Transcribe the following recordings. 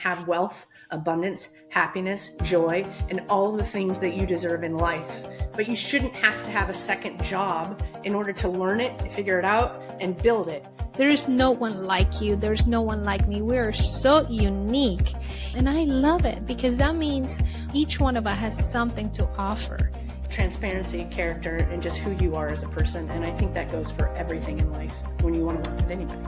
have wealth, abundance, happiness, joy, and all the things that you deserve in life. But you shouldn't have to have a second job in order to learn it, figure it out, and build it. There is no one like you. There's no one like me. We are so unique. And I love it because that means each one of us has something to offer. Transparency, character, and just who you are as a person. And I think that goes for everything in life when you want to work with anybody.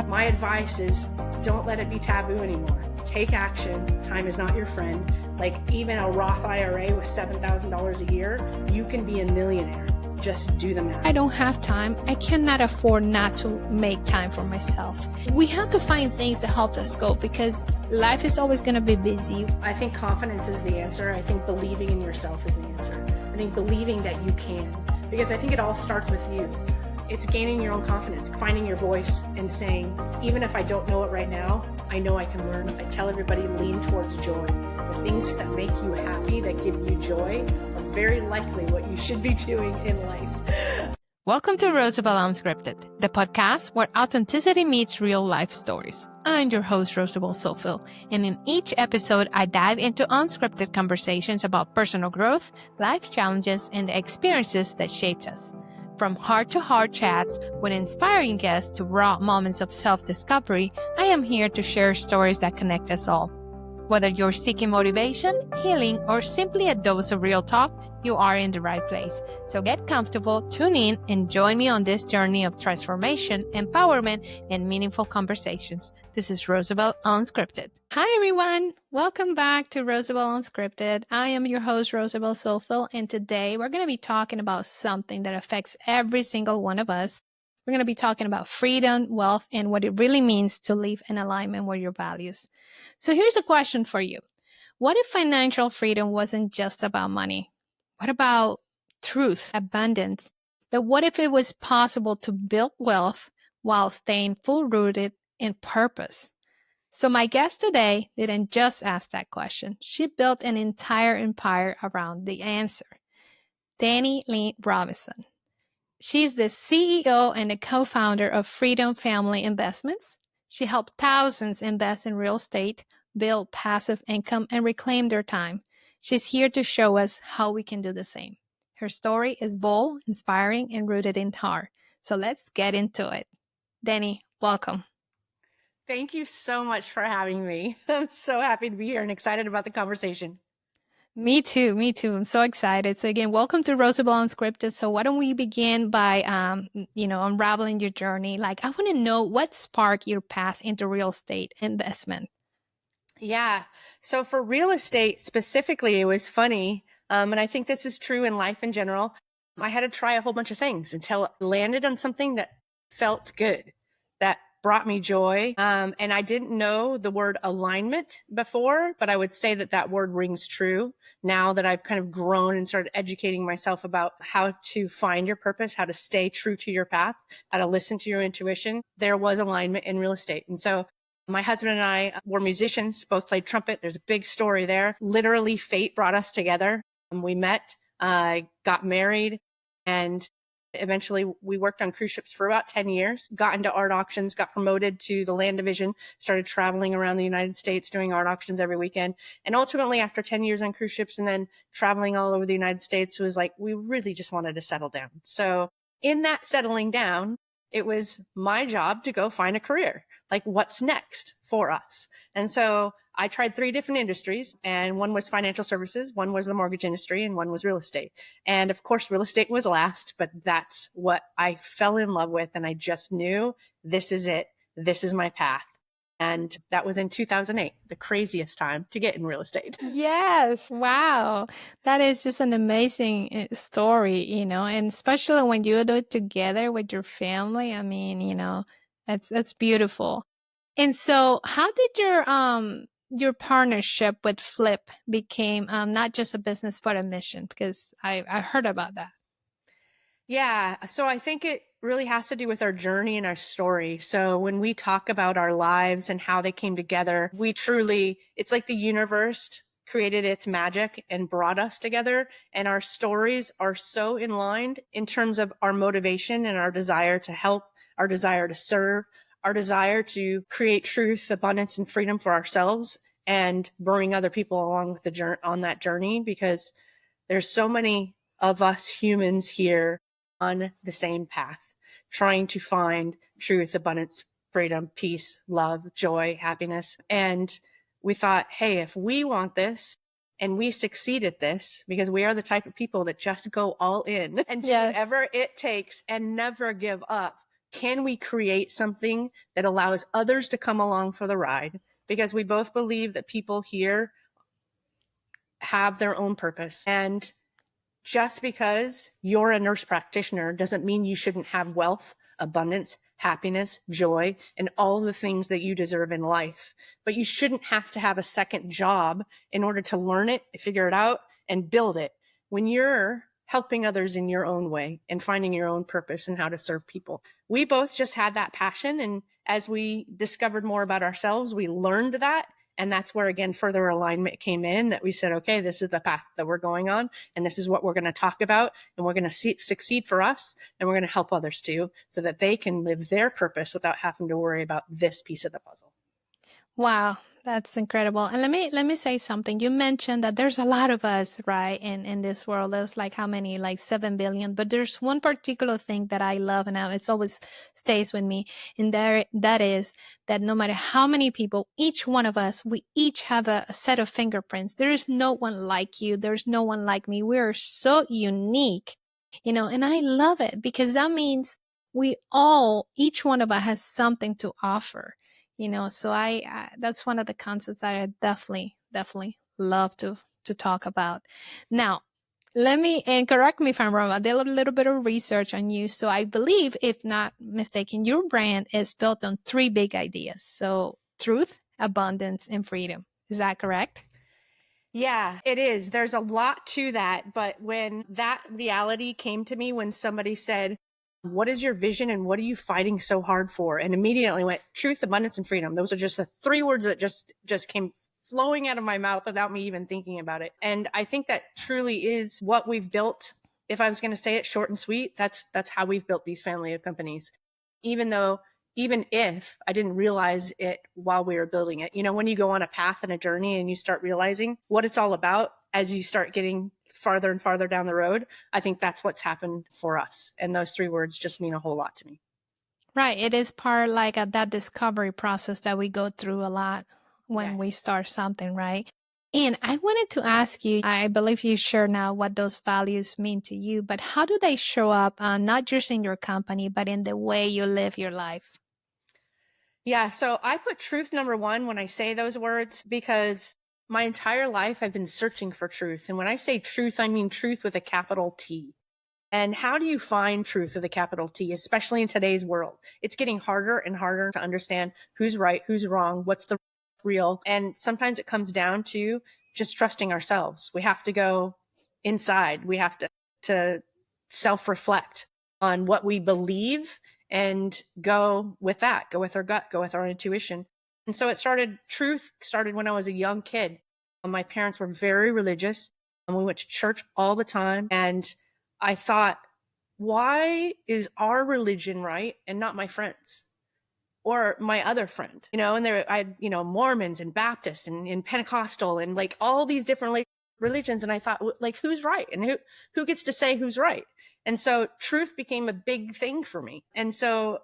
My advice is don't let it be taboo anymore. Take action. Time is not your friend. Like even a Roth IRA with $7,000 a year, you can be a millionaire. Just do the math. I don't have time. I cannot afford not to make time for myself. We have to find things that help us go because life is always going to be busy. I think confidence is the answer. I think believing in yourself is the answer. I think believing that you can, because I think it all starts with you. It's gaining your own confidence, finding your voice and saying, even if I don't know it right now, I know I can learn. I tell everybody, lean towards joy. The things that make you happy, that give you joy, are very likely what you should be doing in life. Welcome to Rosabel Unscripted, the podcast where authenticity meets real life stories. I'm your host, Rosabel Zohfeld, and in each episode, I dive into unscripted conversations about personal growth, life challenges, and the experiences that shaped us. From heart-to-heart chats with inspiring guests to raw moments of self-discovery, I am here to share stories that connect us all. Whether you're seeking motivation, healing, or simply a dose of real talk, you are in the right place. So get comfortable, tune in, and join me on this journey of transformation, empowerment, and meaningful conversations. This is Rosabel Unscripted. Hi, everyone. Welcome back to Rosabel Unscripted. I am your host, Rosabel Zohfeld, and today we're going to be talking about something that affects every single one of us. We're going to be talking about freedom, wealth, and what it really means to live in alignment with your values. So here's a question for you. What if financial freedom wasn't just about money? What about truth, abundance? But what if it was possible to build wealth while staying full-rooted in purpose? So my guest today didn't just ask that question. She built an entire empire around the answer. Dani Lynn Robison. She's the CEO and the co-founder of Freedom Family Investments. She helped thousands invest in real estate, build passive income, and reclaim their time. She's here to show us how we can do the same. Her story is bold, inspiring, and rooted in heart. So let's get into it. Dani, welcome. Thank you so much for having me. I'm so happy to be here and excited about the conversation. Me too. I'm so excited. So again, welcome to Rosabel Unscripted. So why don't we begin by, unraveling your journey? Like, I want to know what sparked your path into real estate investment. Yeah. So for real estate specifically, it was funny. And I think this is true in life in general. I had to try a whole bunch of things until I landed on something that felt good, that brought me joy. And I didn't know the word alignment before, but I would say that that word rings true now that I've kind of grown and started educating myself about how to find your purpose, how to stay true to your path, how to listen to your intuition. There was alignment in real estate. And so my husband and I were musicians, both played trumpet. There's a big story there. Literally, fate brought us together. We met, got married, and eventually we worked on cruise ships for about 10 years, got into art auctions, got promoted to the land division, started traveling around the United States doing art auctions every weekend. And ultimately, after 10 years on cruise ships and then traveling all over the United States, it was like, we really just wanted to settle down. So in that settling down, it was my job to go find a career. Like, what's next for us? And so I tried 3 different industries, and one was financial services, one was the mortgage industry, and one was real estate. And of course, real estate was last, but that's what I fell in love with. And I just knew this is it. This is my path. And that was in 2008, the craziest time to get in real estate. Yes. Wow. That is just an amazing story, and especially when you do it together with your family. I mean, that's beautiful. And so how did your partnership with Flip became not just a business but a mission? Because I heard about that. Yeah. So I think it really has to do with our journey and our story. So when we talk about our lives and how they came together, it's like the universe created its magic and brought us together. And our stories are so in line in terms of our motivation and our desire to help, our desire to serve, our desire to create truth, abundance, and freedom for ourselves and bring other people along with on that journey, because there's so many of us humans here on the same path, trying to find truth, abundance, freedom, peace, love, joy, happiness. And we thought, hey, if we want this and we succeed at this, because we are the type of people that just go all in and do whatever it takes and never give up, can we create something that allows others to come along for the ride? Because we both believe that people here have their own purpose. And just because you're a nurse practitioner doesn't mean you shouldn't have wealth, abundance, happiness, joy, and all the things that you deserve in life. But you shouldn't have to have a second job in order to learn it, figure it out, and build it. When you're helping others in your own way and finding your own purpose and how to serve people. We both just had that passion. And as we discovered more about ourselves, we learned that. And that's where, again, further alignment came in, that we said, okay, this is the path that we're going on. And this is what we're going to talk about. And we're going to succeed for us. And we're going to help others too, so that they can live their purpose without having to worry about this piece of the puzzle. Wow, that's incredible. And let me say something. You mentioned that there's a lot of us, right, in this world. There's like how many? Like 7 billion. But there's one particular thing that I love, and it's always stays with me. And that is that no matter how many people, each one of us, we each have a set of fingerprints. There is no one like you. There's no one like me. We are so unique, and I love it, because that means each one of us has something to offer. So I that's one of the concepts that I definitely love to talk about. Now, let me, and correct me if I'm wrong, I did a little bit of research on you. So I believe, if not mistaken, your brand is built on 3 big ideas. So truth, abundance, and freedom. Is that correct? Yeah, it is. There's a lot to that. But when that reality came to me, when somebody said, what is your vision and what are you fighting so hard for? And immediately went, truth, abundance, and freedom. Those are just the 3 words that just came flowing out of my mouth without me even thinking about it. And I think that truly is what we've built. If I was going to say it short and sweet, that's how we've built these family of companies. Even if I didn't realize it while we were building it. When you go on a path and a journey and you start realizing what it's all about as you start getting farther and farther down the road, I think that's what's happened for us. And those 3 words just mean a whole lot to me. Right. It is part like that discovery process that we go through a lot when we start something, right? And I wanted to ask you, I believe you share now what those values mean to you, but how do they show up, not just in your company, but in the way you live your life? Yeah. So I put truth number 1 when I say those words, because my entire life I've been searching for truth. And when I say truth, I mean truth with a capital T. And how do you find truth with a capital T, especially in today's world? It's getting harder and harder to understand who's right, who's wrong, what's the real. And sometimes it comes down to just trusting ourselves. We have to go inside. We have to self-reflect on what we believe and go with that, go with our gut, go with our intuition. And so truth started when I was a young kid. My parents were very religious, and we went to church all the time. And I thought, why is our religion right and not my friends or my other friend? And Mormons and Baptists and Pentecostal and like all these different religions. And I thought, like, who's right and who gets to say who's right? And so truth became a big thing for me. And so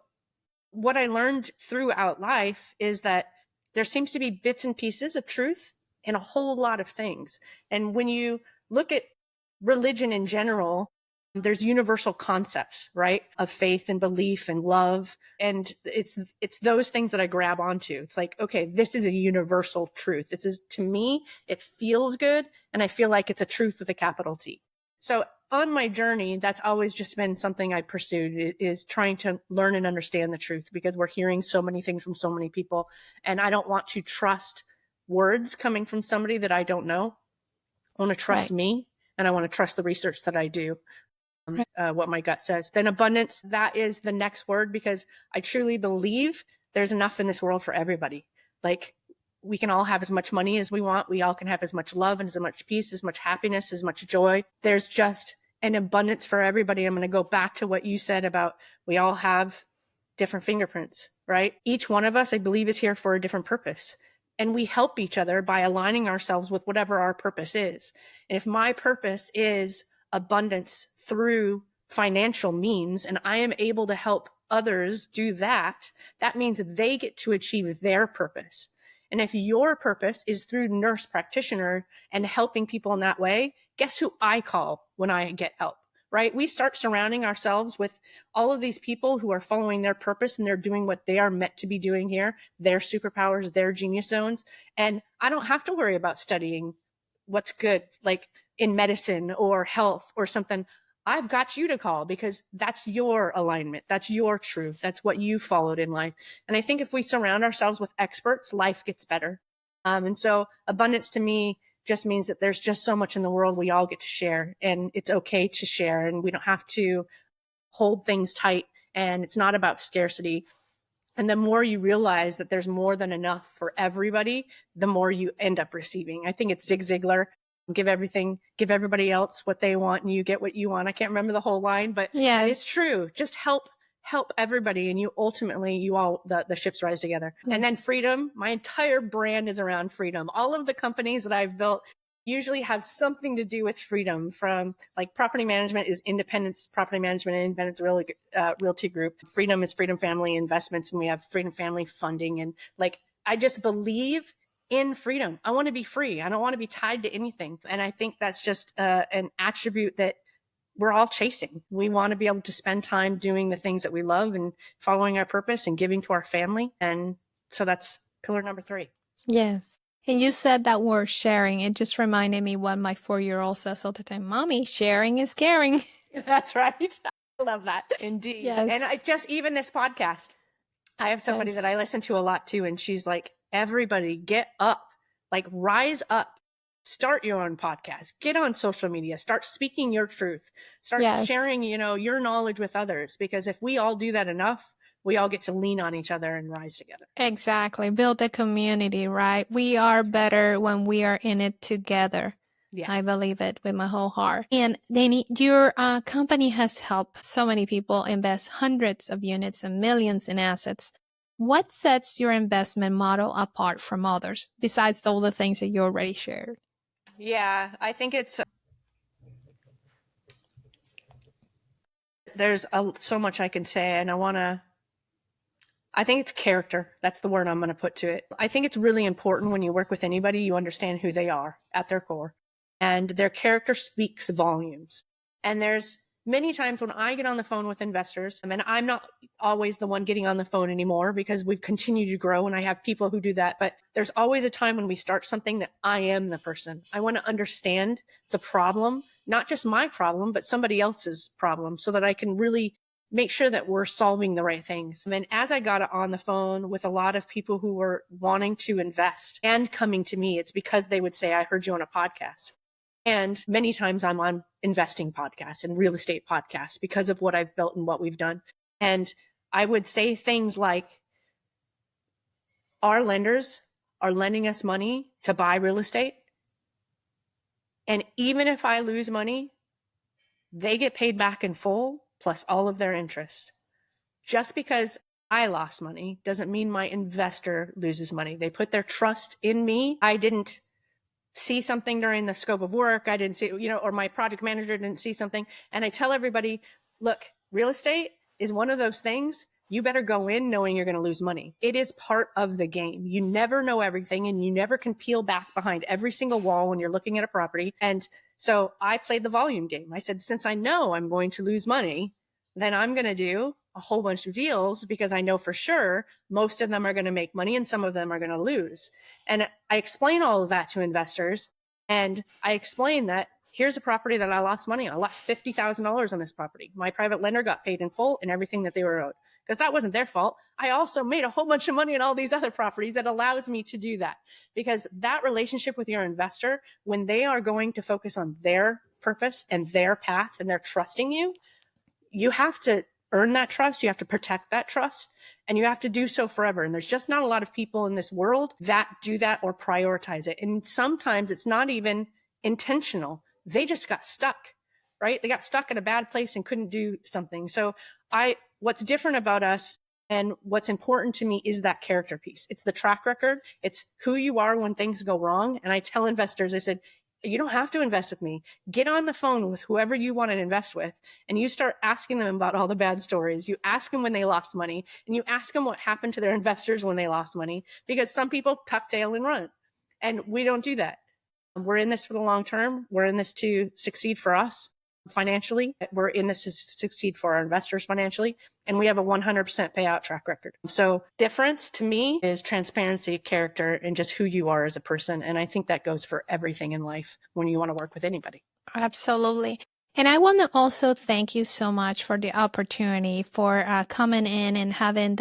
what I learned throughout life is that there seems to be bits and pieces of truth in a whole lot of things. And when you look at religion in general, there's universal concepts, right? Of faith and belief and love. And it's those things that I grab onto. It's like, okay, this is a universal truth. To me, it feels good. And I feel like it's a truth with a capital T. So on my journey, that's always just been something I pursued, is trying to learn and understand the truth, because we're hearing so many things from so many people. And I don't want to trust words coming from somebody that I don't know. I want to trust me, and I want to trust the research that I do. What my gut says. Then abundance, that is the next word, because I truly believe there's enough in this world for everybody. Like, we can all have as much money as we want. We all can have as much love and as much peace, as much happiness, as much joy. There's just an abundance for everybody. I'm going to go back to what you said about we all have different fingerprints, right? Each one of us, I believe, is here for a different purpose. and we help each other by aligning ourselves with whatever our purpose is. And if my purpose is abundance through financial means, and I am able to help others do that, that means they get to achieve their purpose. And if your purpose is through nurse practitioner and helping people in that way, guess who I call when I get help, right? We start surrounding ourselves with all of these people who are following their purpose and they're doing what they are meant to be doing here, their superpowers, their genius zones. And I don't have to worry about studying what's good, like in medicine or health or something. I've got you to call because that's your alignment. That's your truth. That's what you followed in life. And I think if we surround ourselves with experts, life gets better. And so abundance to me just means that there's just so much in the world we all get to share, and it's okay to share, and we don't have to hold things tight, and it's not about scarcity. And the more you realize that there's more than enough for everybody, the more you end up receiving. I think it's Zig Ziglar, give everybody else what they want and you get what you want. I can't remember the whole line, but Yes. it's true. Just help everybody, and you ultimately, you all, the ships rise together. Yes. And then freedom, my entire brand is around freedom. All of the companies that I've built usually have something to do with freedom. From like property management is Independence Property Management and Independence Realty Group. Freedom is Freedom Family Investments, and we have Freedom Family Funding. And like, I just believe in freedom. I want to be free. I don't want to be tied to anything. And I think that's just an attribute that we're all chasing. We want to be able to spend time doing the things that we love and following our purpose and giving to our family. And so that's pillar number 3. Yes. And you said that word sharing. It just reminded me what my 4-year-old says all the time. Mommy, sharing is caring. That's right. I love that. Indeed. Yes. And I just, even this podcast, I have somebody Yes. that I listen to a lot too. And she's like, everybody get up, like rise up, start your own podcast, get on social media, start speaking your truth, start Yes. sharing, your knowledge with others. Because if we all do that enough, we all get to lean on each other and rise together. Exactly. Build a community, right? We are better when we are in it together. Yes. I believe it with my whole heart. And Dani, your company has helped so many people invest hundreds of units and millions in assets. What sets your investment model apart from others, besides all the things that you already shared? Yeah, I think there's so much I can say, and I think it's character. That's the word I'm going to put to it. I think it's really important when you work with anybody, you understand who they are at their core, and their character speaks volumes. And there's many times when I get on the phone with investors, and I'm not always the one getting on the phone anymore because we've continued to grow and I have people who do that. But there's always a time when we start something that I am the person. I want to understand the problem, not just my problem, but somebody else's problem, so that I can really make sure that we're solving the right things. And as I got on the phone with a lot of people who were wanting to invest and coming to me, it's because they would say, I heard you on a podcast. And many times I'm on investing podcasts and real estate podcasts because of what I've built and what we've done. And I would say things like, our lenders are lending us money to buy real estate. And even if I lose money, they get paid back in full plus all of their interest. Just because I lost money doesn't mean my investor loses money. They put their trust in me. I didn't see something during the scope of work. I didn't see, or my project manager didn't see something. And I tell everybody, look, real estate is one of those things. You better go in knowing you're going to lose money. It is part of the game. You never know everything, and you never can peel back behind every single wall when you're looking at a property. And so I played the volume game. I said, since I know I'm going to lose money, then I'm going to do a whole bunch of deals because I know for sure most of them are going to make money and some of them are going to lose. And I explain all of that to investors, and I explain that here's a property that I lost money on. I lost $50,000 on this property. My private lender got paid in full and everything that they were owed, because that wasn't their fault. I also made a whole bunch of money on all these other properties that allows me to do that, because that relationship with your investor, when they are going to focus on their purpose and their path and they're trusting you, you have to earn that trust. You have to protect that trust, and you have to do so forever. And there's just not a lot of people in this world that do that or prioritize it. And sometimes it's not even intentional. They just got stuck, right? They got stuck in a bad place and couldn't do something. So what's different about us And what's important to me is that character piece. It's the track record. It's who you are when things go wrong. And I tell investors, I said, you don't have to invest with me. Get on the phone with whoever you want to invest with, and you start asking them about all the bad stories. You ask them when they lost money, and you ask them what happened to their investors when they lost money, because some people tuck tail and run. And we don't do that. We're in this for the long term. We're in this to succeed for us financially. We're in this to succeed for our investors financially. And we have a 100% payout track record. So difference to me is transparency, character, and just who you are as a person. And I think that goes for everything in life when you want to work with anybody. Absolutely. And I want to also thank you so much for the opportunity for coming in and having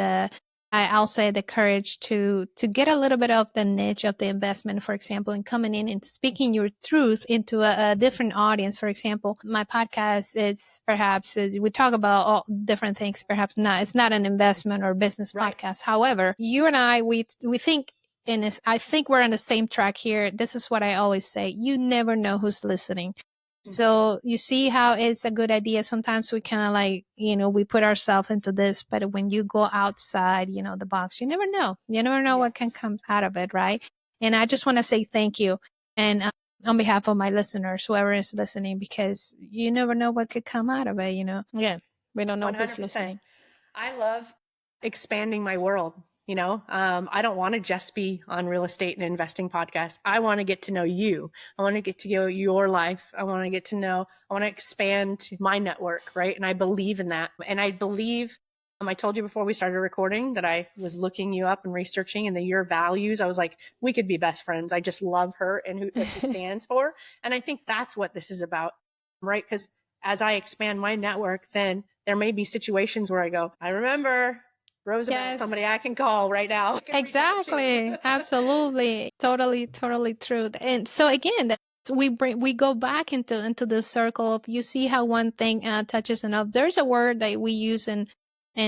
I'll say the courage to get a little bit of the niche of the investment, for example, and coming in and speaking your truth into a different audience. For example, my podcast, it's perhaps we talk about all different things. Perhaps not. It's not an investment or business podcast. However, you and I, we think. I think we're on the same track here. This is what I always say. You never know who's listening. So you see how it's a good idea. Sometimes we kind of like, we put ourselves into this, but when you go outside, the box, you never know. You never know what can come out of it, right? And I just want to say thank you. And on behalf of my listeners, whoever is listening, because you never know what could come out of it, Yeah, we don't know 100%. who's listening. I love expanding my world. I don't want to just be on real estate and investing podcasts. I want to get to know you. I want to get to know your life. I want to expand my network, right? And I believe in that. And I believe, I told you before we started recording that I was looking you up and researching, and your values. I was like, we could be best friends. I just love her and what she stands for. And I think that's what this is about, right? Because as I expand my network, then there may be situations where I go, I remember Rosabel, somebody I can call right now. Exactly. Absolutely. Totally true. And so again, we go back into the circle of, you see how one thing touches another. There's a word that we use in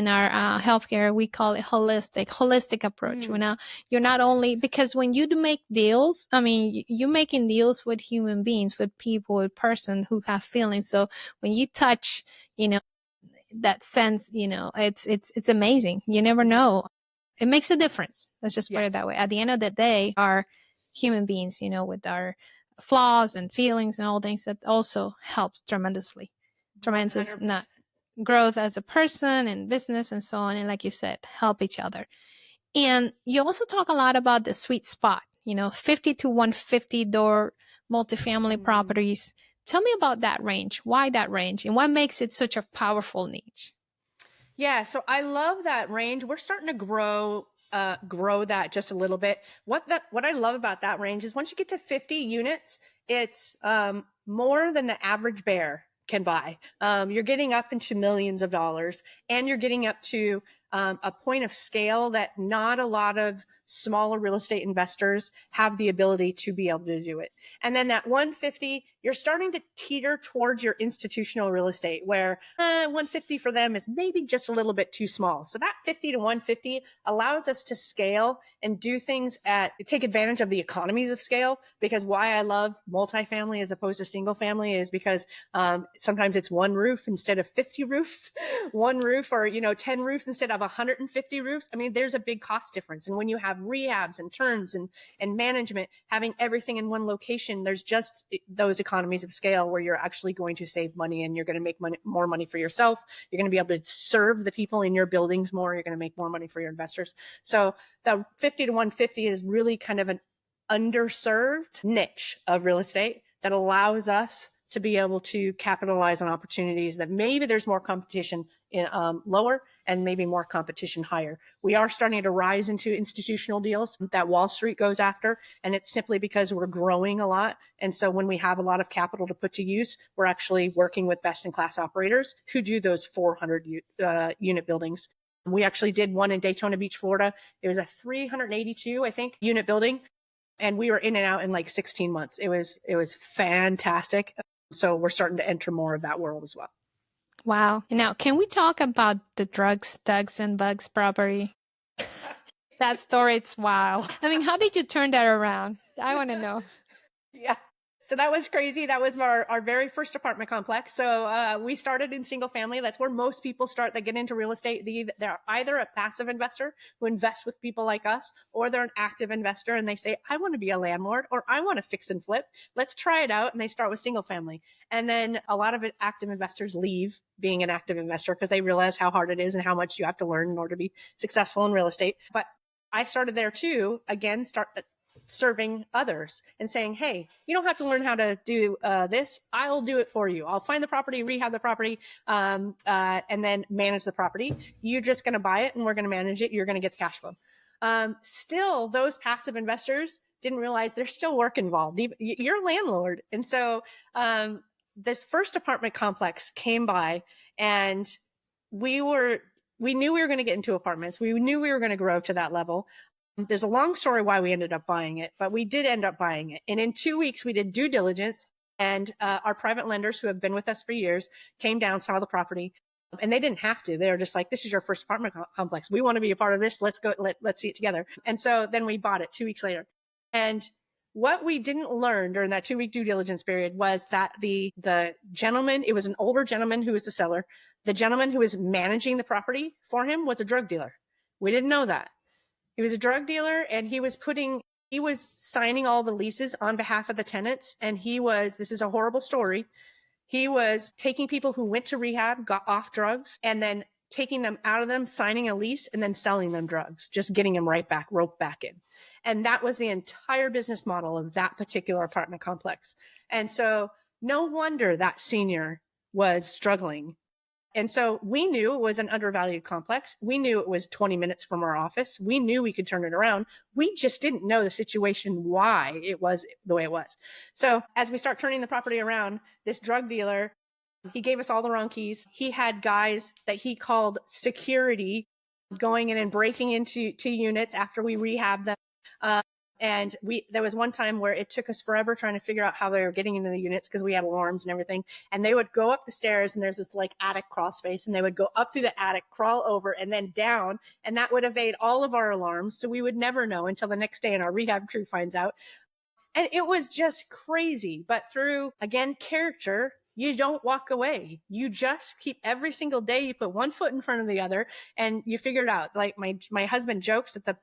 our healthcare. We call it holistic approach. You're not only, because when you do make deals, I mean, you're making deals with human beings, with people, with person who have feelings. So when you touch, that sense, it's amazing. You never know. It makes a difference. Let's just put it that way. At the end of the day, are human beings, with our flaws and feelings and all things, that also helps tremendously. Tremendous not growth as a person and business and so on. And like you said, help each other. And you also talk a lot about the sweet spot, 50 to 150 door multifamily properties. Tell me about that range. Why that range, and what makes it such a powerful niche? Yeah, so I love that range. We're starting to grow that just a little bit. What I love about that range is once you get to 50 units, it's more than the average bear can buy. You're getting up into millions of dollars, and you're getting up to a point of scale that not a lot of smaller real estate investors have the ability to be able to do it. And then that 150, you're starting to teeter towards your institutional real estate, where 150 for them is maybe just a little bit too small. So that 50 to 150 allows us to scale and do things take advantage of the economies of scale. Because why I love multifamily as opposed to single family is because sometimes it's one roof instead of 50 roofs, one roof, or 10 roofs instead of 150 roofs. I mean, there's a big cost difference. And when you have rehabs and turns and management, having everything in one location, there's just those economies of scale where you're actually going to save money, and you're going to make more money for yourself. You're going to be able to serve the people in your buildings more. You're going to make more money for your investors. So the 50 to 150 is really kind of an underserved niche of real estate that allows us to be able to capitalize on opportunities that maybe there's more competition in lower, and maybe more competition higher. We are starting to rise into institutional deals that Wall Street goes after, and it's simply because we're growing a lot. And so when we have a lot of capital to put to use, we're actually working with best-in-class operators who do those 400 unit buildings. We actually did one in Daytona Beach, Florida. It was a 382, I think, unit building, and we were in and out in like 16 months. It was fantastic. So we're starting to enter more of that world as well. Wow. Now, can we talk about the drugs, and bugs property? That story, it's wild. I mean, how did you turn that around? I want to know. Yeah. So that was crazy. That was our very first apartment complex. So we started in single family. That's where most people start that get into real estate. They're either a passive investor who invests with people like us, or they're an active investor and they say, I want to be a landlord, or I want to fix and flip. Let's try it out. And they start with single family. And then a lot of active investors leave being an active investor because they realize how hard it is and how much you have to learn in order to be successful in real estate. But I started there too, again, start serving others and saying, hey, you don't have to learn how to do this. I'll do it for you. I'll find the property, rehab the property, and then manage the property. You're just going to buy it and we're going to manage it. You're going to get the cash flow. Still, those passive investors didn't realize there's still work involved. You're a landlord. And so this first apartment complex came by, and we knew we were going to get into apartments. We knew we were going to grow to that level. There's a long story why we ended up buying it, but we did end up buying it. And in 2 weeks, we did due diligence, and our private lenders who have been with us for years came down, saw the property, and they didn't have to. They were just like, this is your first apartment complex. We want to be a part of this. Let's go. Let's see it together. And so then we bought it 2 weeks later. And what we didn't learn during that 2 week due diligence period was that the gentleman, it was an older gentleman who was the seller. The gentleman who was managing the property for him was a drug dealer. We didn't know that. He was a drug dealer, and he was signing all the leases on behalf of the tenants. And this is a horrible story. He was taking people who went to rehab, got off drugs, and then taking them out of them, signing a lease, and then selling them drugs, just getting them roped back in. And that was the entire business model of that particular apartment complex. And so no wonder that senior was struggling. And so we knew it was an undervalued complex. We knew it was 20 minutes from our office. We knew we could turn it around. We just didn't know the situation, why it was the way it was. So as we start turning the property around, this drug dealer, he gave us all the wrong keys. He had guys that he called security going in and breaking into units after we rehabbed them. And there was one time where it took us forever trying to figure out how they were getting into the units because we had alarms and everything. And they would go up the stairs, and there's this like attic crawl space, and they would go up through the attic, crawl over, and then down. And that would evade all of our alarms. So we would never know until the next day, and our rehab crew finds out. And it was just crazy. But through, again, character, you don't walk away. You just keep every single day. You put one foot in front of the other, and you figure it out. Like my husband jokes that the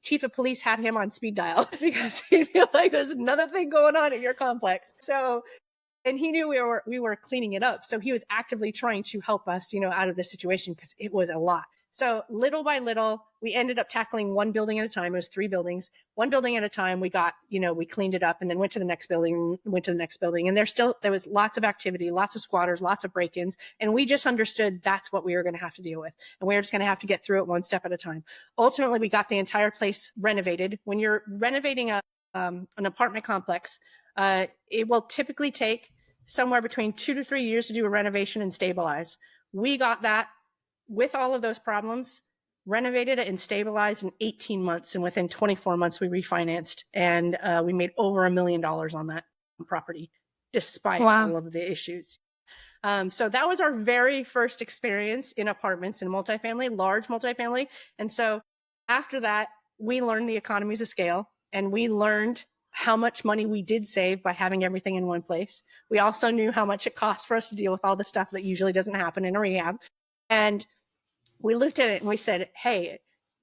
chief of police had him on speed dial because he'd feel like there's another thing going on in your complex. So, and he knew we were cleaning it up. So he was actively trying to help us, out of this situation because it was a lot. So little by little, we ended up tackling one building at a time. It was 3 buildings, one building at a time. We got, we cleaned it up and then went to the next building, And there was lots of activity, lots of squatters, lots of break-ins. And we just understood that's what we were going to have to deal with. And we were just going to have to get through it one step at a time. Ultimately, we got the entire place renovated. When you're renovating an apartment complex, it will typically take somewhere between 2 to 3 years to do a renovation and stabilize. We got that with all of those problems, renovated it and stabilized in 18 months. And within 24 months, we refinanced, and we made over $1 million on that property, despite all of the issues. So that was our very first experience in apartments, in multifamily, large multifamily. And so after that, we learned the economies of scale, and we learned how much money we did save by having everything in one place. We also knew how much it cost for us to deal with all the stuff that usually doesn't happen in a rehab. And we looked at it and we said, hey,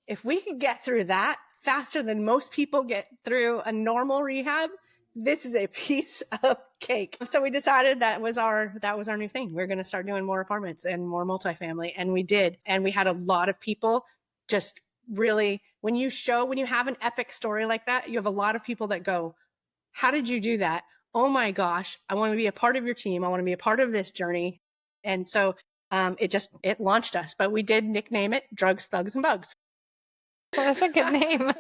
if we could get through that faster than most people get through a normal rehab, this is a piece of cake. So we decided that was our new thing. We're going to start doing more apartments and more multifamily. And we did. And we had a lot of people just really, when you have an epic story like that, you have a lot of people that go, how did you do that? Oh my gosh, I want to be a part of your team. I want to be a part of this journey. And so it launched us, but we did nickname it Drugs, Thugs, and Bugs. Well, that's a good name.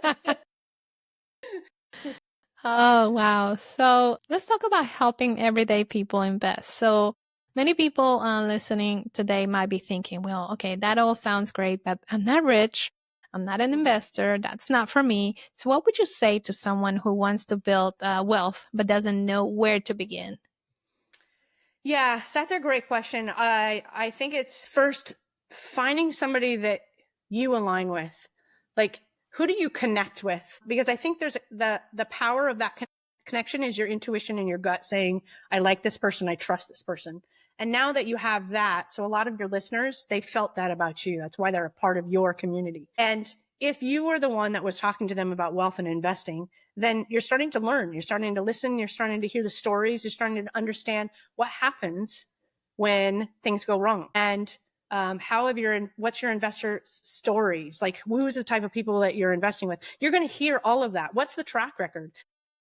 Oh, wow. So let's talk about helping everyday people invest. So many people listening today might be thinking, well, okay, that all sounds great, but I'm not rich. I'm not an investor. That's not for me. So what would you say to someone who wants to build wealth but doesn't know where to begin? Yeah, that's a great question. I think it's first finding somebody that you align with. Like, who do you connect with? Because I think there's the power of that connection is your intuition and your gut saying, I like this person, I trust this person. And now that you have that, so a lot of your listeners, they felt that about you. That's why they're a part of your community. And if you were the one that was talking to them about wealth and investing, then you're starting to learn, you're starting to listen, you're starting to hear the stories, you're starting to understand what happens when things go wrong. And what's your investor stories? Like, who's the type of people that you're investing with? You're going to hear all of that. What's the track record?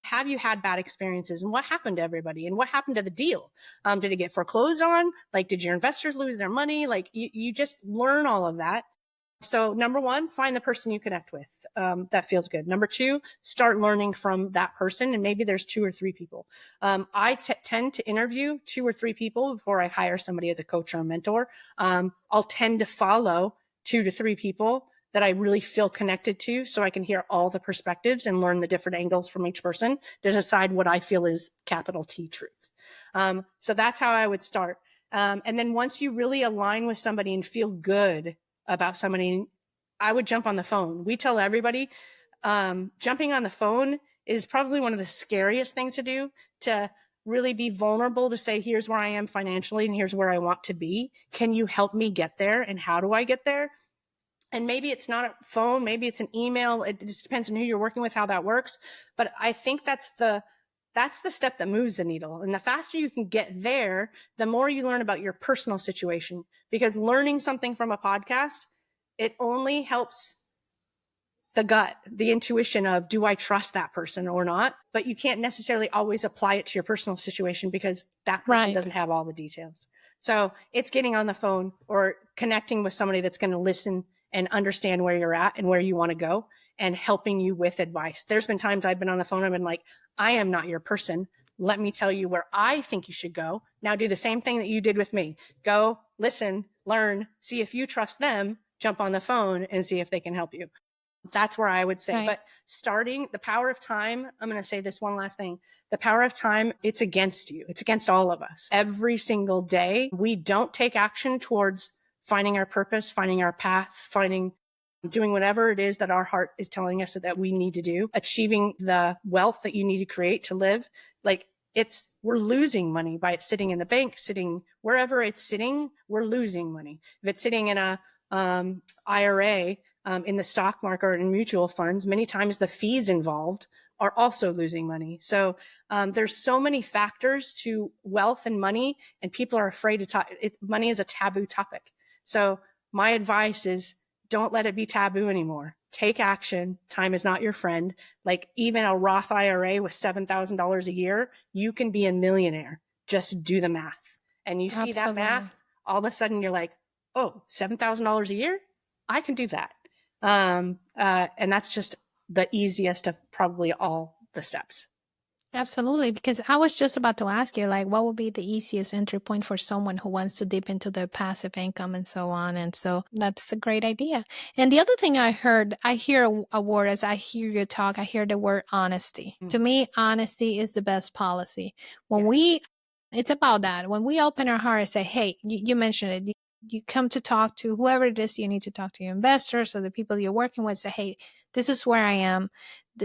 Have you had bad experiences, and what happened to everybody, and what happened to the deal? Did it get foreclosed on? Like, did your investors lose their money? Like, you just learn all of that. So number one, find the person you connect with. That feels good. Number two, start learning from that person. And maybe there's 2 or 3 people. I tend to interview 2 or 3 people before I hire somebody as a coach or a mentor. I'll tend to follow 2 to 3 people that I really feel connected to, so I can hear all the perspectives and learn the different angles from each person to decide what I feel is capital T truth. So that's how I would start. And then once you really align with somebody and feel good about somebody, I would jump on the phone. We tell everybody, jumping on the phone is probably one of the scariest things to do, to really be vulnerable, to say, here's where I am financially and here's where I want to be. Can you help me get there? And how do I get there? And maybe it's not a phone, maybe it's an email. It just depends on who you're working with, how that works. But I think that's the step that moves the needle. And the faster you can get there, the more you learn about your personal situation. Because learning something from a podcast, it only helps the gut, the intuition of, do I trust that person or not? But you can't necessarily always apply it to your personal situation because that person doesn't have all the details. So it's getting on the phone or connecting with somebody that's going to listen and understand where you're at and where you want to go, and helping you with advice. There's been times I've been on the phone, I've been like, I am not your person. Let me tell you where I think you should go. Now do the same thing that you did with me. Go, listen, learn, see if you trust them, jump on the phone and see if they can help you. That's where I would say. But starting the power of time, I'm going to say this one last thing. The power of time, it's against you. It's against all of us. Every single day, we don't take action towards finding our purpose, finding our path, doing whatever it is that our heart is telling us that we need to do, achieving the wealth that you need to create to live. Like, we're losing money by it sitting in the bank, sitting wherever it's sitting, we're losing money. If it's sitting in a IRA, in the stock market or in mutual funds, many times the fees involved are also losing money. So there's so many factors to wealth and money, and people are afraid to talk. Money is a taboo topic. So my advice is, don't let it be taboo anymore. Take action. Time is not your friend. Like, even a Roth IRA with $7,000 a year, you can be a millionaire. Just do the math. And you see that math, all of a sudden you're like, oh, $7,000 a year? I can do that. And that's just the easiest of probably all the steps. Absolutely, because I was just about to ask you, like, what would be the easiest entry point for someone who wants to dip into their passive income and so on. And so that's a great idea. And the other thing I hear a word as I hear you talk, I hear the word honesty. To me, honesty is the best policy. It's about that. When we open our heart and say, hey, you mentioned it, you come to talk to whoever it is you need to talk to, your investors or the people you're working with, say, hey, this is where I am.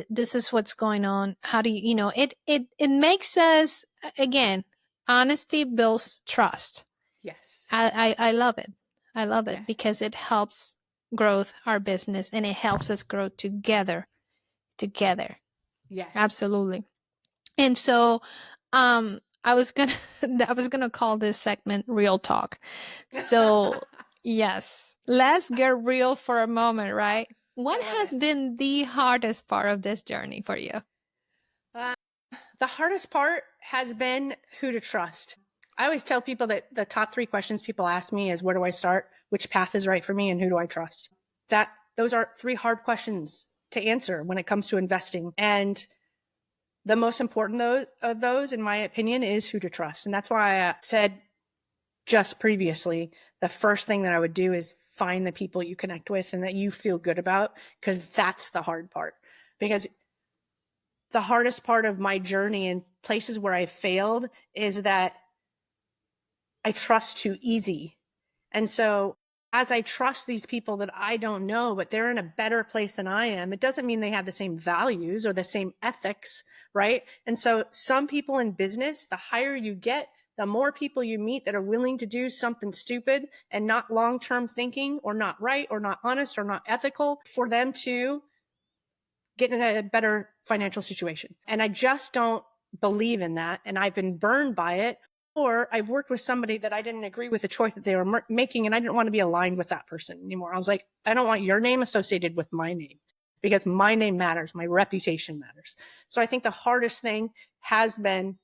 This is what's going on. How do you, it makes us, again, honesty builds trust. Yes. I love it. I love it because it helps growth our business, and it helps us grow together. Yes. Absolutely. And so, I was gonna call this segment Real Talk. So yes, let's get real for a moment, right? What has been the hardest part of this journey for you? The hardest part has been who to trust. I always tell people that the top 3 questions people ask me is, where do I start? Which path is right for me? And who do I trust? Those are 3 hard questions to answer when it comes to investing. And the most important of those, in my opinion, is who to trust. And that's why I said just previously, the first thing that I would do is find the people you connect with and that you feel good about, because that's the hard part. Because the hardest part of my journey and places where I failed is that I trust too easy. And so as I trust these people that I don't know, but they're in a better place than I am, it doesn't mean they have the same values or the same ethics, right? And so some people in business, the higher you get, the more people you meet that are willing to do something stupid and not long-term thinking or not right or not honest or not ethical for them to get in a better financial situation. And I just don't believe in that. And I've been burned by it. Or I've worked with somebody that I didn't agree with the choice that they were making, and I didn't want to be aligned with that person anymore. I was like, I don't want your name associated with my name because my name matters. My reputation matters. So I think the hardest thing has been,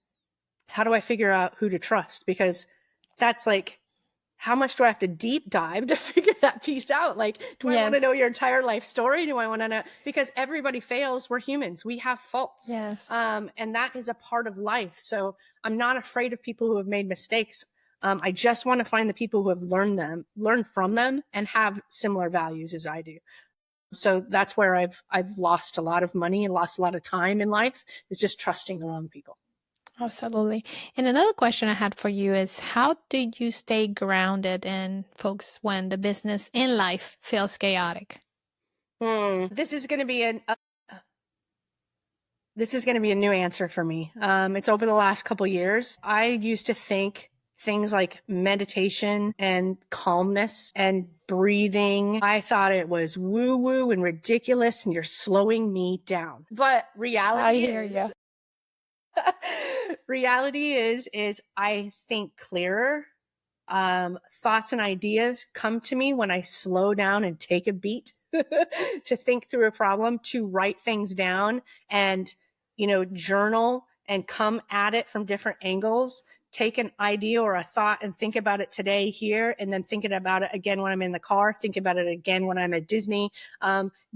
how do I figure out who to trust? Because that's like, how much do I have to deep dive to figure that piece out? Like, do I want to know your entire life story? Do I want to know? Because everybody fails. We're humans. We have faults. Yes. And that is a part of life. So I'm not afraid of people who have made mistakes. I just want to find the people who have learned from them and have similar values as I do. So that's where I've lost a lot of money and lost a lot of time in life, is just trusting the wrong people. Absolutely. And another question I had for you is, how do you stay grounded and focused when the business and life feels chaotic? This is going to be a new answer for me. It's over the last couple years. I used to think things like meditation and calmness and breathing, I thought it was woo woo and ridiculous and you're slowing me down. But reality is I think clearer. Thoughts and ideas come to me when I slow down and take a beat to think through a problem, to write things down and, journal and come at it from different angles. Take an idea or a thought and think about it today here, and then thinking about it again when I'm in the car, think about it again when I'm at Disney,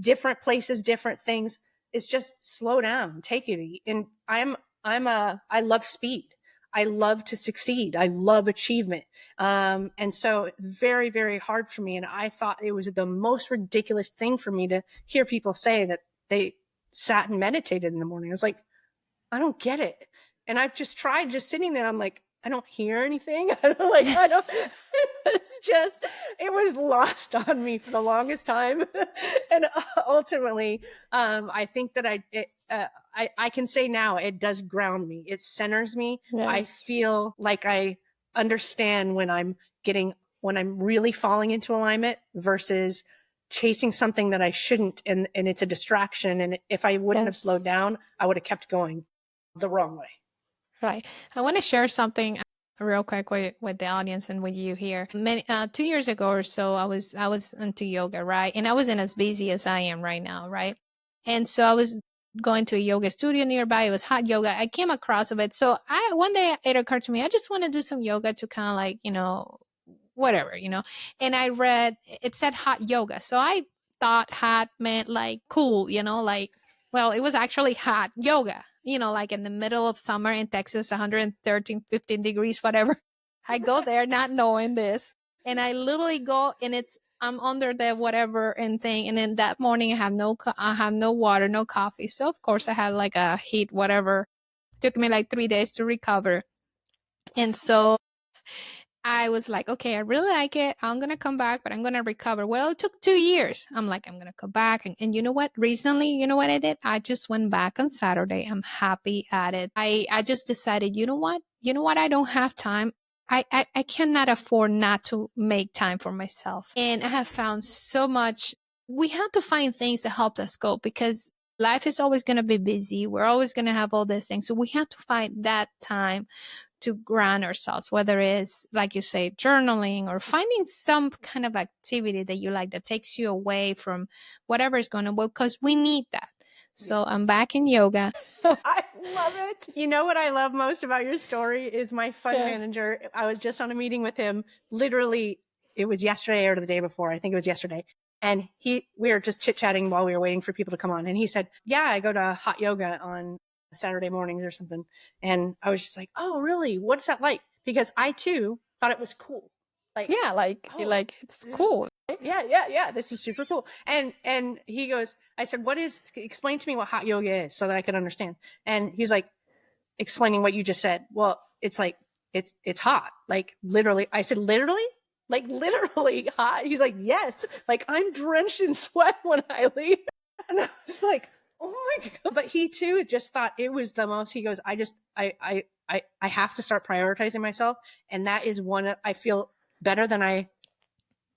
different places, different things. It's just slow down, take it easy. And I love speed. I love to succeed. I love achievement. And so very, very hard for me. And I thought it was the most ridiculous thing for me to hear people say that they sat and meditated in the morning. I was like, I don't get it. And I've just tried just sitting there. I'm like, I don't hear anything. I don't, it was lost on me for the longest time. And ultimately, I think that I can say now it does ground me. It centers me. Yes. I feel like I understand when I'm really falling into alignment versus chasing something that I shouldn't. And it's a distraction. And if I wouldn't have slowed down, I would have kept going the wrong way. Right. I want to share something real quick with the audience and with you here. 2 years ago or so, I was into yoga, right? And I wasn't as busy as I am right now, right? And so I was going to a yoga studio nearby. It was hot yoga. I came across of it. So one day it occurred to me, I just want to do some yoga to kind of like, whatever, And I read, it said hot yoga. So I thought hot meant like cool, well, it was actually hot yoga, like in the middle of summer in Texas, 113, 15 degrees, whatever. I go there not knowing this. And I literally go and I'm under the whatever and thing. And then that morning I have no water, no coffee. So of course I had like a heat, whatever. Took me like 3 days to recover. And so I was like, okay, I really like it. I'm going to come back, but I'm going to recover. Well, it took 2 years. I'm like, I'm going to come back. And you know what? Recently, you know what I did? I just went back on Saturday. I'm happy at it. I just decided, you know what? I don't have time. I cannot afford not to make time for myself. And I have found so much. We have to find things that help us cope because life is always going to be busy. We're always going to have all these things. So we have to find that time to ground ourselves, whether it's, like you say, journaling or finding some kind of activity that you like that takes you away from whatever is going on, because we need that. So I'm back in yoga. I love it. You know what I love most about your story is my fund manager. I was just on a meeting with him. Literally, it was yesterday or the day before. I think it was yesterday. And we were just chit-chatting while we were waiting for people to come on. And he said, yeah, I go to hot yoga on Saturday mornings or something. And I was just like, oh, really? What's that like? Because I too thought it was cool. It's cool. Yeah. This is super cool. And he goes, I said, explain to me what hot yoga is so that I can understand. And he's like, explaining what you just said. Well, it's like, it's hot. Like literally. I said, literally? like literally hot. He's like, yes, like I'm drenched in sweat when I leave. And I was like, oh my God. But he too just thought it was the most, he goes, I have to start prioritizing myself. And that is one, I feel better than I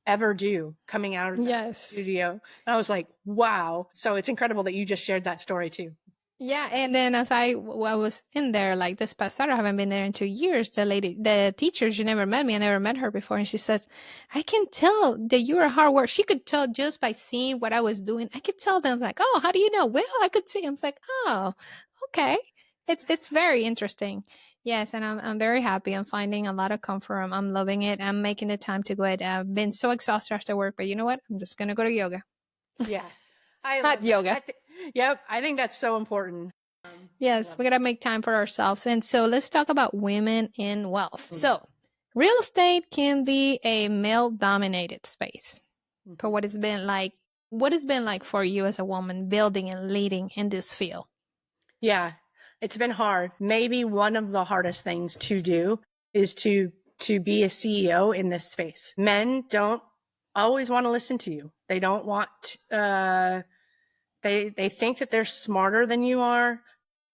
ever do coming out of the studio. And I was like, wow. So it's incredible that you just shared that story too. Yeah, and then as I was in there, like this past Saturday, I haven't been there in 2 years. The teacher, she never met me. I never met her before. And she says, I can tell that you're a hard worker. She could tell just by seeing what I was doing. I could tell them like, oh, how do you know? Well, I could see. I was like, oh, okay. It's very interesting. Yes, and I'm very happy. I'm finding a lot of comfort. I'm loving it. I'm making the time to go ahead. I've been so exhausted after work, but you know what? I'm just gonna go to yoga. Yeah. I Hot love that. yoga. Yep. I think that's so important. Yes, we got to make time for ourselves. And so let's talk about women in wealth. So, real estate can be a male dominated space. For what it's been like, what it's been like for you as a woman building and leading in this field. Yeah, it's been hard. Maybe one of the hardest things to do is to be a CEO in this space. Men don't always want to listen to you. They don't want they think that they're smarter than you are.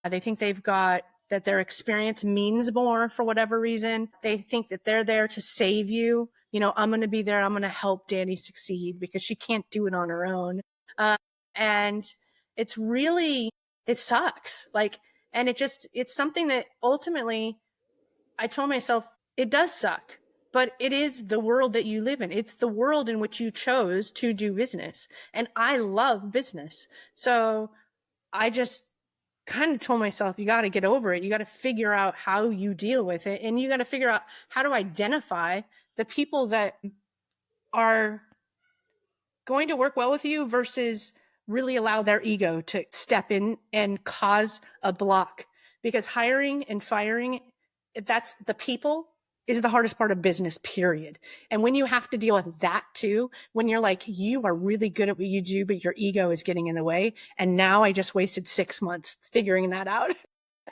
They think they've got that their experience means more for whatever reason. They think that they're there to save you. You know, I'm going to be there. I'm going to help Dani succeed because she can't do it on her own. And it's really, it sucks. Like, and it's something that ultimately I told myself it does suck, but it is the world that you live in. It's the world in which you chose to do business. And I love business. So I just kind of told myself, you got to get over it. You got to figure out how you deal with it. And you got to figure out how to identify the people that are going to work well with you versus really allow their ego to step in and cause a block. Because hiring and firing, that's the people is the hardest part of business, period. And when you have to deal with that too, when you're like, you are really good at what you do, but your ego is getting in the way. And now I just wasted 6 months figuring that out.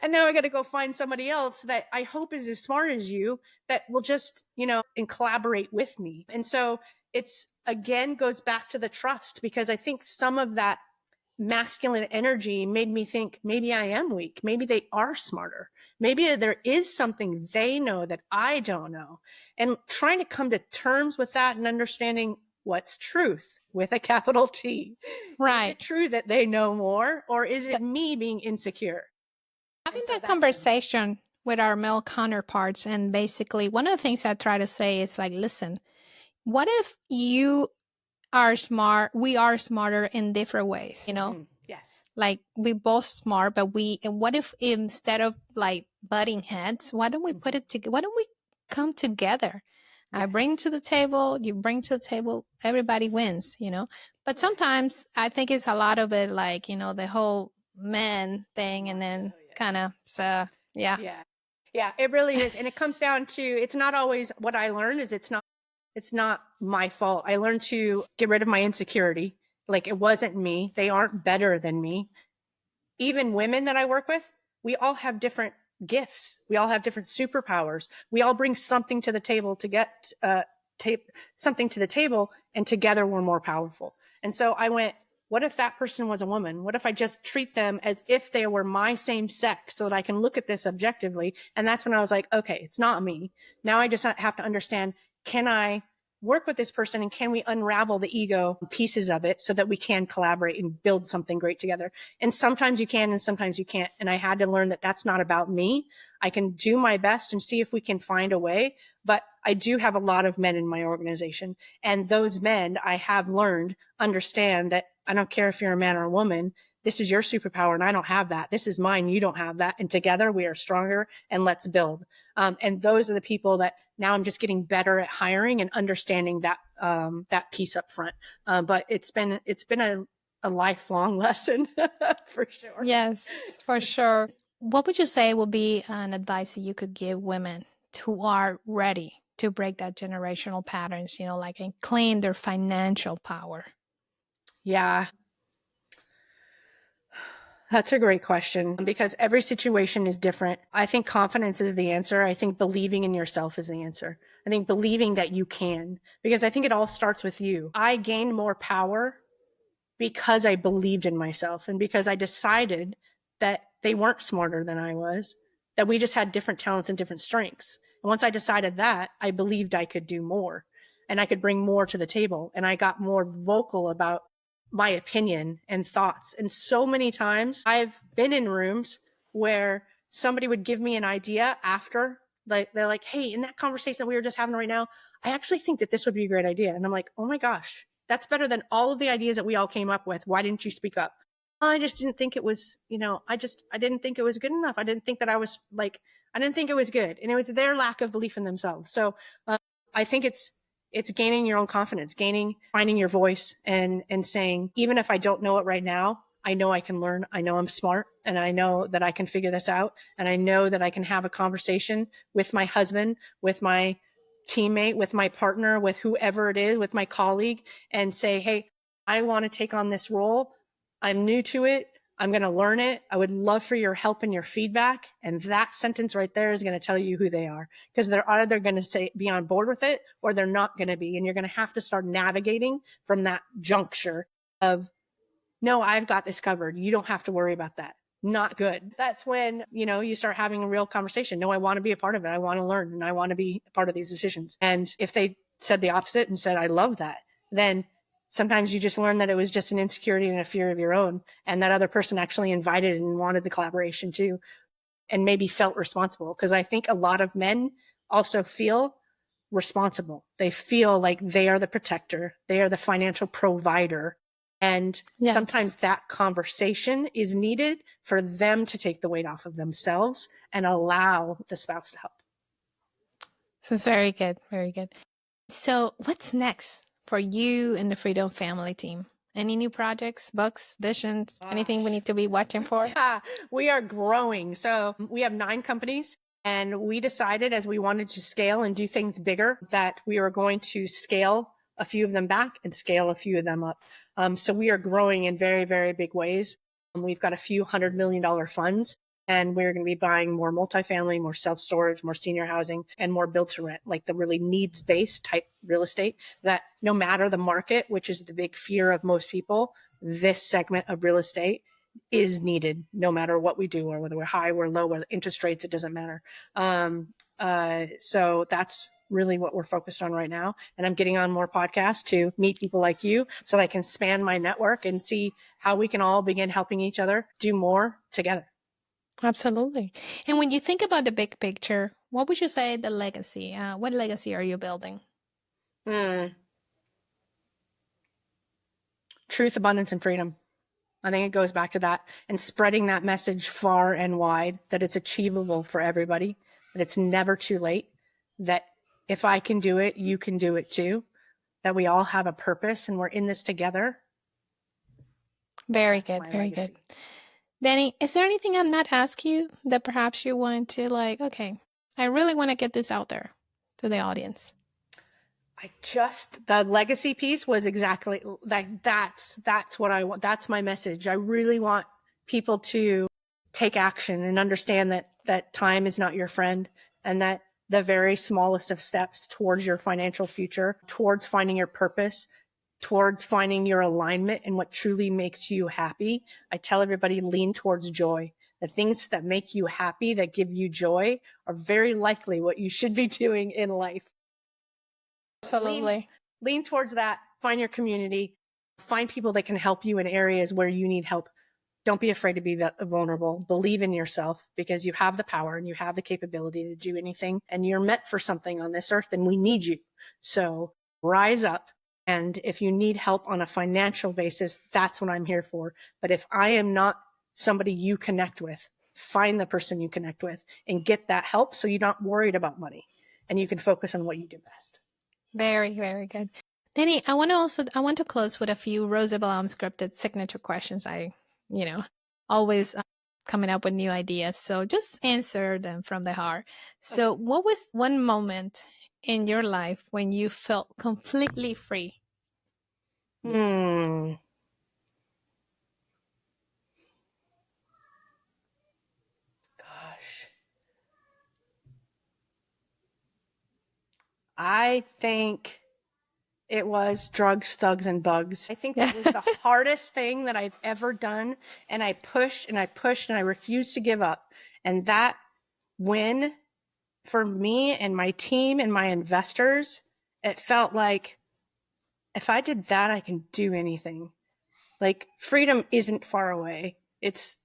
And now I got to go find somebody else that I hope is as smart as you that will just, and collaborate with me. And so it's again goes back to the trust, because I think some of that masculine energy made me think maybe I am weak. Maybe they are smarter. Maybe there is something they know that I don't know. And trying to come to terms with that and understanding what's truth with a capital T. Right. Is it true that they know more, or is it me being insecure? Having that conversation with our male counterparts, and basically one of the things I try to say is like, listen, what if you are smart, we are smarter in different ways, Yes. like we both smart, but what if instead of like butting heads, why don't we put it together? Why don't we come together? I bring to the table, you bring to the table, everybody wins, but sometimes I think it's a lot of it like, the whole man thing, and then kind of, so yeah. Yeah, it really is. And it comes down to, it's not always what I learned is it's not my fault. I learned to get rid of my insecurity. Like, it wasn't me. They aren't better than me. Even women that I work with, we all have different gifts. We all have different superpowers. We all bring something to the table to get something to the table, and together we're more powerful. And so I went, what if that person was a woman? What if I just treat them as if they were my same sex so that I can look at this objectively? And that's when I was like, okay, it's not me. Now I just have to understand, can I work with this person, and can we unravel the ego pieces of it so that we can collaborate and build something great together? And sometimes you can, and sometimes you can't. And I had to learn that that's not about me. I can do my best and see if we can find a way. But I do have a lot of men in my organization, and those men, I have learned, understand that I don't care if you're a man or a woman. This is your superpower, and I don't have that. This is mine. You don't have that. And together we are stronger, and let's build. And those are the people that now I'm just getting better at hiring and understanding that piece up front. But it's been a lifelong lesson for sure. Yes, for sure. What would you say would be an advice that you could give women who are ready to break that generational patterns, like, and claim their financial power? Yeah. That's a great question because every situation is different. I think confidence is the answer. I think believing in yourself is the answer. I think believing that you can, because I think it all starts with you. I gained more power because I believed in myself and because I decided that they weren't smarter than I was, that we just had different talents and different strengths. And once I decided that, I believed I could do more and I could bring more to the table. And I got more vocal about my opinion and thoughts. And so many times I've been in rooms where somebody would give me an idea after, like, they're like, hey, in that conversation that we were just having right now, I actually think that this would be a great idea. And I'm like, oh my gosh, that's better than all of the ideas that we all came up with. Why didn't you speak up? I just didn't think it was, I didn't think it was good enough. I didn't think that I didn't think it was good. And it was their lack of belief in themselves. So I think it's gaining your own confidence, finding your voice and saying, even if I don't know it right now, I know I can learn. I know I'm smart and I know that I can figure this out. And I know that I can have a conversation with my husband, with my teammate, with my partner, with whoever it is, with my colleague and say, hey, I want to take on this role. I'm new to it. I'm going to learn it. I would love for your help and your feedback. And that sentence right there is going to tell you who they are, because they're either going to be on board with it or they're not going to be. And you're going to have to start navigating from that juncture of, no, I've got this covered. You don't have to worry about that. Not good. That's when, you start having a real conversation. No, I want to be a part of it. I want to learn and I want to be a part of these decisions. And if they said the opposite and said, I love that, then sometimes you just learn that it was just an insecurity and a fear of your own. And that other person actually invited and wanted the collaboration too, and maybe felt responsible. Because I think a lot of men also feel responsible. They feel like they are the protector. They are the financial provider. And Yes. Sometimes that conversation is needed for them to take the weight off of themselves and allow the spouse to help. This is very good. Very good. So what's next for you and the Freedom Family team? Any new projects, books, visions, anything we need to be watching for? Yeah, we are growing. So we have 9 companies. And we decided, as we wanted to scale and do things bigger, that we were going to scale a few of them back and scale a few of them up. So we are growing in very, very big ways. We've got a few $100 million funds, and we're going to be buying more multifamily, more self-storage, more senior housing, and more build to rent, like the really needs-based type real estate that no matter the market, which is the big fear of most people, this segment of real estate is needed no matter what we do, or whether we're high, we're low, whether interest rates, it doesn't matter. So that's really what we're focused on right now. And I'm getting on more podcasts to meet people like you so that I can span my network and see how we can all begin helping each other do more together. Absolutely. And when you think about the big picture, what would you say the legacy? What legacy are you building? Truth, abundance, and freedom. I think it goes back to that, and spreading that message far and wide, that it's achievable for everybody, that it's never too late, that if I can do it, you can do it too, that we all have a purpose and we're in this together. Very That's good. Very legacy. good. Danny, is there anything I'm not asking you that perhaps you want to okay, I really want to get this out there to the audience? The legacy piece was exactly like, that's what I want. That's my message. I really want people to take action and understand that time is not your friend, and that the very smallest of steps towards your financial future, towards finding your purpose, towards finding your alignment and what truly makes you happy. I tell everybody, lean towards joy. The things that make you happy, that give you joy, are very likely what you should be doing in life. Absolutely. Lean towards that. Find your community. Find people that can help you in areas where you need help. Don't be afraid to be vulnerable. Believe in yourself, because you have the power and you have the capability to do anything, and you're meant for something on this earth, and we need you. So rise up. And if you need help on a financial basis, that's what I'm here for. But if I am not somebody you connect with, find the person you connect with and get that help, so you're not worried about money and you can focus on what you do best. Very, very good. Danny, I want to close with a few Rosabel Unscripted signature questions. Always coming up with new ideas. So just answer them from the heart. So what was one moment in your life when you felt completely free? I think it was drugs, thugs, and bugs. I think that was the hardest thing that I've ever done. And I pushed and I pushed and I refused to give up. And that win for me and my team and my investors, it felt like if I did that, I can do anything. Like freedom isn't far away. It's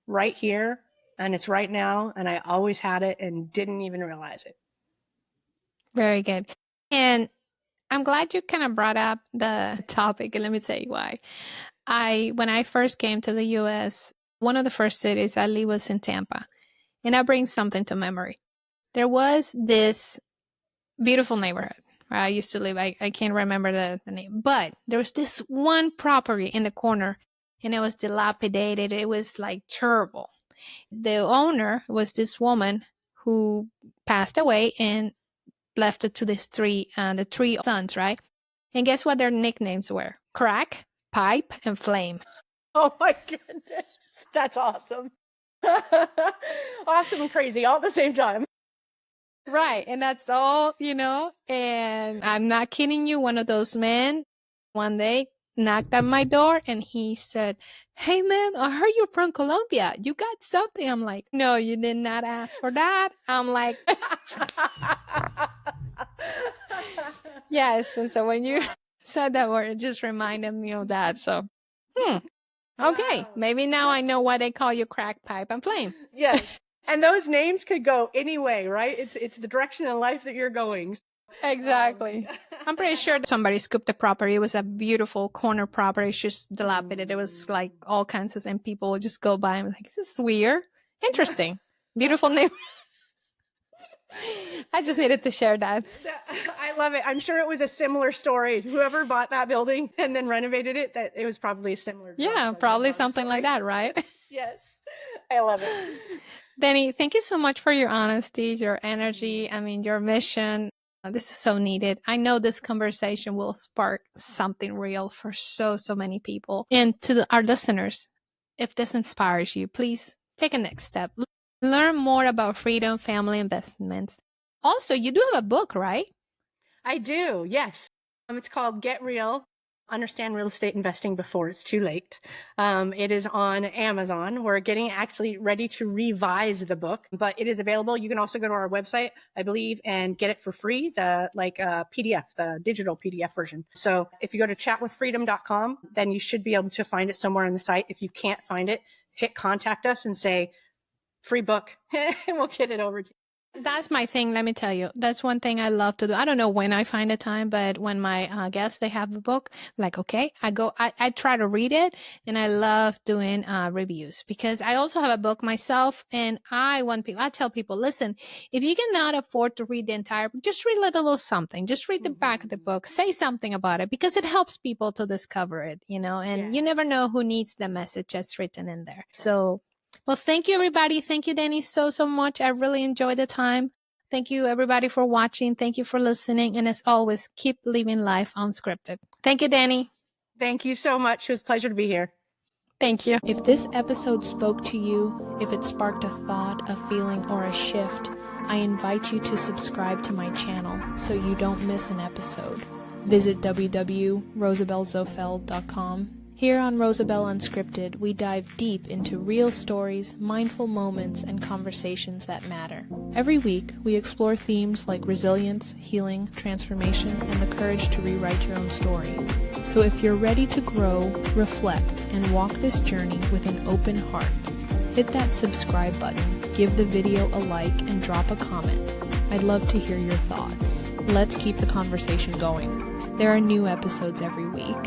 right here and it's right now. And I always had it and didn't even realize it. Very good. And I'm glad you kind of brought up the topic, and let me tell you why. When I first came to the US, one of the first cities I lived was in Tampa, and that brings something to memory. There was this beautiful neighborhood where I used to live. I can't remember the name, but there was this one property in the corner, and it was dilapidated. It was like terrible. The owner was this woman who passed away and left it to the three sons, right? And guess what their nicknames were? Crack, Pipe, and Flame. Oh my goodness. That's awesome. Awesome and crazy all at the same time. Right. And that's all, and I'm not kidding you. One of those men one day knocked at my door and he said, "Hey man, I heard you're from Colombia. You got something?" I'm like, "No, you did not ask for that." I'm like, yes. And so when you said that word, it just reminded me of that. So, okay. Wow. Maybe now I know why they call you Crack, Pipe, and Flame. Yes. And those names could go any way, right? It's the direction in life that you're going. Exactly. I'm pretty sure somebody scooped the property. It was a beautiful corner property. It's just dilapidated. It was like all kinds of, and people would just go by and be like, "This is weird. Interesting. Beautiful neighborhood." I just needed to share that. I love it. I'm sure it was a similar story. Whoever bought that building and then renovated it, that it was probably a similar. Yeah, probably something like that, right? Yes. I love it. Dani, thank you so much for your honesty, your energy. I mean, your mission. This is so needed. I know this conversation will spark something real for so many people. And to our listeners, if this inspires you, please take a next step. Learn more about freedom, family investments. Also, you do have a book, right? I do, yes. It's called Get Real, Understand Real Estate Investing Before It's Too Late. It is on Amazon. We're getting actually ready to revise the book, but it is available. You can also go to our website, I believe, and get it for free, the PDF, the digital PDF version. So if you go to chatwithfreedom.com, then you should be able to find it somewhere on the site. If you can't find it, hit contact us and say, "Free book," and we'll get it over to you. That's my thing. Let me tell you, that's one thing I love to do. I don't know when I find the time, but when my guests, they have a book, like, okay, I try to read it, and I love doing reviews because I also have a book myself, and I tell people, listen, if you cannot afford to read the entire book, just read a little something. Just read the back of the book, say something about it, because it helps people to discover it, and you never know who needs the message that's written in there. So, well, thank you, everybody. Thank you, Dani, so much. I really enjoyed the time. Thank you, everybody, for watching. Thank you for listening. And as always, keep living life unscripted. Thank you, Dani. Thank you so much. It was a pleasure to be here. Thank you. If this episode spoke to you, if it sparked a thought, a feeling, or a shift, I invite you to subscribe to my channel so you don't miss an episode. Visit www.rosabelzohfeld.com. Here on Rosabel Unscripted, we dive deep into real stories, mindful moments, and conversations that matter. Every week, we explore themes like resilience, healing, transformation, and the courage to rewrite your own story. So if you're ready to grow, reflect, and walk this journey with an open heart, hit that subscribe button, give the video a like, and drop a comment. I'd love to hear your thoughts. Let's keep the conversation going. There are new episodes every week.